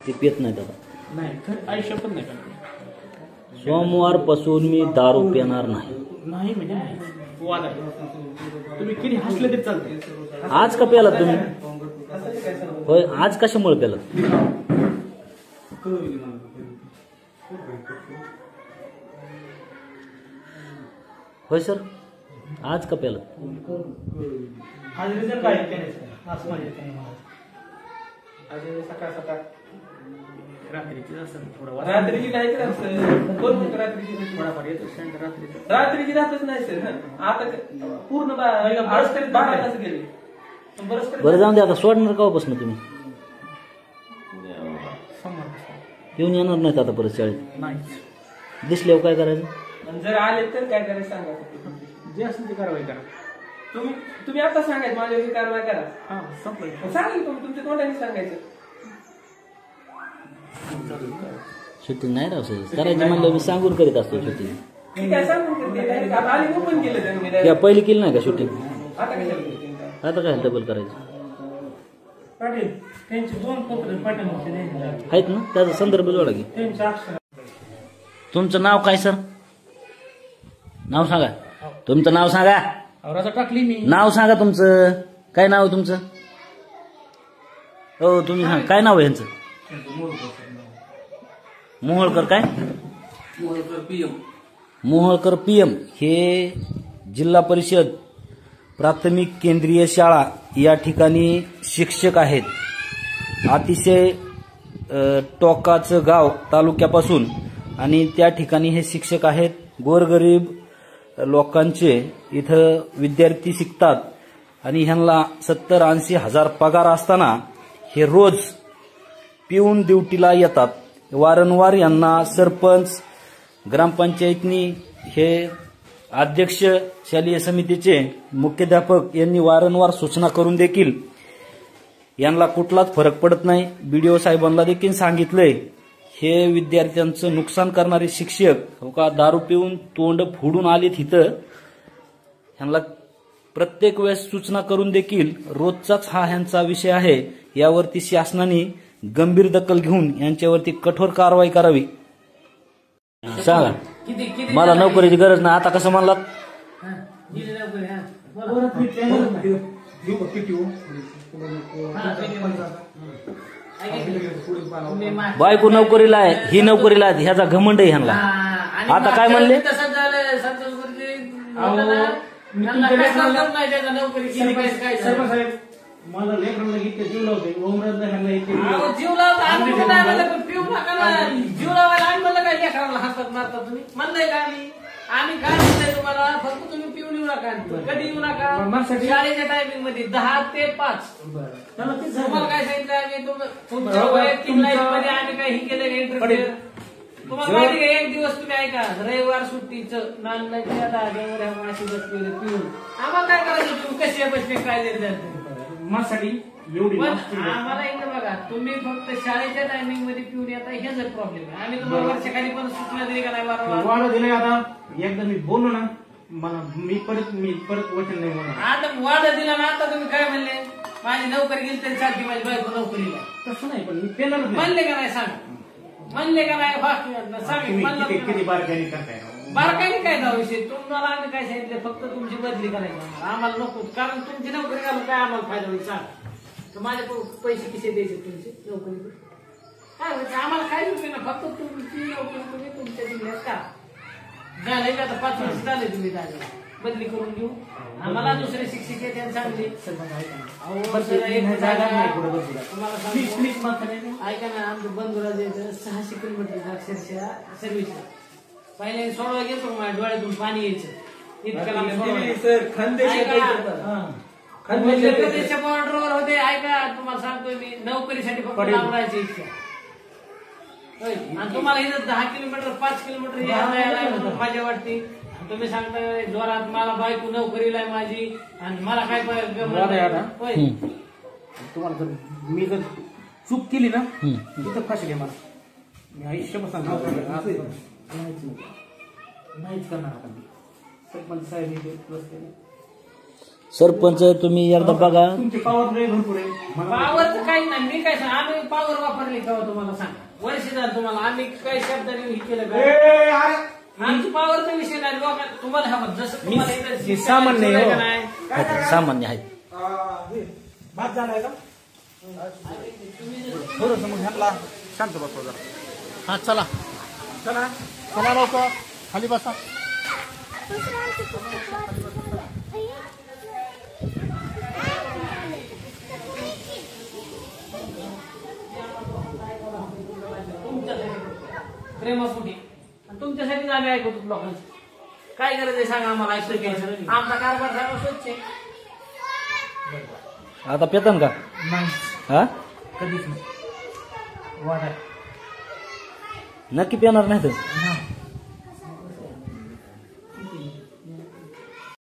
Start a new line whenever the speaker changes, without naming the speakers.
ते पित नाही दादा.
नाही आयुष्य पण नाही का.
सोमवारपासून मी दारू पिणार नाही.
नाही म्हणजे वाद आहे. तुम्ही किती हसले तरी चालते.
आज का प्याला तुम्ही? होय, आज कशामुळे प्याला? होय सर, आज का प्याला?
आज रिझल्ट काय असं सकाळ सकाळ रात्रीची असं थोडं रात्रीची नाही कोण रात्रीची थोडाफार येतो रात्रीची राहतच नाही सर. आता पूर्ण गेले.
बरं जाऊन दे, आता सोडणार केव्हापासून तुम्ही? येऊन येणार नाहीत आता परत शाळेत?
नाही.
दिसल्यावर काय करायचं?
जर आले तर काय करायचं सांगा. जे असेल ते कारवाई करा. तुम्ही आता सांगायचं माझ्याविषयी कारवाई करा. सांगेल तुमच्या तोंडाने सांगायचं.
शूटिंग नाही राहू सर करायचं म्हणलं मी सांगून करीत असतो शूटिंग. या पहिली केली नाही का शूटिंग? आता काय डबल करायचं? आहेत ना, त्याचा संदर्भ जोडा की. तुमचं नाव काय सर? नाव सांगा. तुमचं नाव सांगा.
टाकली मी.
नाव सांगा तुमचं. काय नाव आहे तुमचं? हो तुम्ही सांगा काय नाव आहे यांचं? मोहोळकर. काय? मोहोळकर PM हे जिल्हा परिषद प्राथमिक केंद्रीय शाळा या ठिकाणी शिक्षक आहेत. अतिशय टोकाचं गाव तालुक्यापासून आणि त्या ठिकाणी हे शिक्षक आहेत. गोरगरीब लोकांचे इथं विद्यार्थी शिकतात आणि ह्यांना 70-80 हजार पगार असताना हे रोज पिऊन ड्युटीला येतात. वारंवार यांना सरपंच, ग्रामपंचायतनी, हे अध्यक्ष, शालेय समितीचे मुख्याध्यापक यांनी वारंवार सूचना करून देखील यांना कुठलाच फरक पडत नाही. BDO साहेबांना देखील सांगितलंय. हे विद्यार्थ्यांचं नुकसान करणारे शिक्षक का दारू पिऊन तोंड फोडून आले तिथं ह्यांना प्रत्येक वेळेस सूचना करून देखील रोजचाच हा ह्यांचा विषय आहे. यावरती शासनाने गंभीर दखल घेऊन यांच्यावरती कठोर कारवाई करावी. सांगा. मला नोकरीची गरज नाही आता कसं म्हणलात? बायको नोकरीला आहे, ही नोकरीला आहे, ह्याचा घमंड आहे ह्यांना. आता काय म्हणले?
मला लेकरांना इतके जीव लावते.
जीव लावता पिऊ नका. जीव लावायला आम्ही म्हणलं काय लेकरांना हातात मारता तुम्ही? म्हणलंय का आम्ही काय म्हणलंय तुम्हाला? फक्त तुम्ही पिऊन येऊ नका. कधी येऊ नका? शाळेच्या टायमिंग मध्ये 10 ते 5. तुम्हाला काय सांगितलं आम्ही? तुमच्या वैयक्तिक लाईफ मध्ये आम्ही काही केलं इंटरव्ह्यू तुम्हाला माहिती का? एक दिवस तुम्ही ऐका, रविवार सुट्टीचं नांदच्या धाग्यावर माशी बसलेले पिऊन आम्हाला काय करायचं? तुम्ही कसे बसले काय देत
माझ्यासाठी एवढी
आम्हाला इकडे बघा. तुम्ही फक्त शाळेच्या टायमिंग मध्ये पिऊन येता, हे जर प्रॉब्लेम आहे. आम्ही तुम्हाला वर्षाखाली पण सूचना दिली का नाही?
वाढ दिले. आता एकदा मी बोललो ना, मला मी परत वचन नाही म्हणणार.
आता वाढ दिला ना. आता तुम्ही काय म्हणले? माझी नोकरी गेली तरी चालते, माझी बायको नोकरीला.
तसं नाही, पण मी पेणार
म्हणले का नाही? सांग. म्हणले का नाही?
सांग. किती बारकाईने करताय?
बारकाईने काय जाऊ विषय? तुम्हाला आम्ही काय सांगितलं? फक्त तुमची बदली करायची. आम्हाला नको, कारण तुमची नोकरी घालून काय आम्हाला फायदा होईल? सांग. तर माझे पैसे किसे द्यायचे तुमचे नोकरी? काय व्हायचं? आम्हाला काय नोकरी ना. फक्त तुमची नोकरी तुम्ही तुमच्या जिल्ह्यात का झाले का? आता 5 वर्ष झाले तुम्ही झाले. बदली करून घेऊ. आम्हाला दुसरे शिक्षक आहेत त्यांनी सांगले ऐका ना. आमचं बंधुराज 600 किलोमीटर अक्षरशः सर्व्हिस. पहिले सोडवा गेलो माझ्या डोळ्यातून पाणी यायचं. खानदेशच्या बॉर्डरवर होते. ऐका तुम्हाला सांगतोय मी, नोकरीसाठी फक्त लांबरायची इच्छा. आणि तुम्हाला इथं 10 किलोमीटर 5 किलोमीटर यायला माझ्या वाटते. तुम्ही सांगताय जोरात मला बायको नोकरीला आहे माझी आणि मला काय
तुम्हाला जर मी जर चूक केली ना तिथं फाशी घ्या. मला मी आयुष्यपासून नाहीच करणार. आता मी सरपंच साहेब
सरपंच तुम्ही एकदा बघा.
तुमची पावर लय भरपूर आहे.
पावरचं काही नाही. मी काय सांग आम्ही पावर वापरली का तुम्हाला सांगा. वर्ष झालं तुम्हाला आम्ही काही शब्दाने हे केलं का? आमची पावरचा विषय नाही. लोकांना तुम्हाला हवं जसं तुम्हाला इथं
सामान्य आहे, हो.
का नाही
सामान्य आहेत.
भात झालाय का थोडस मग ह्याला शांत बसवा जरा.
हा चला
चला
चला लवकर खाली बसा.
प्रेमापोटी आणि तुमच्यासाठीच आम्ही ऐकतो लोकांचं. काय गरज आहे सांगा आम्हाला ऐकतो घ्यायचं. आमचा कारभार सगळा स्वच्छ आहे.
आता पेतन का?
नाही
हा
कधीच नाही वाढ आहे
नक्की पेणार नाही तर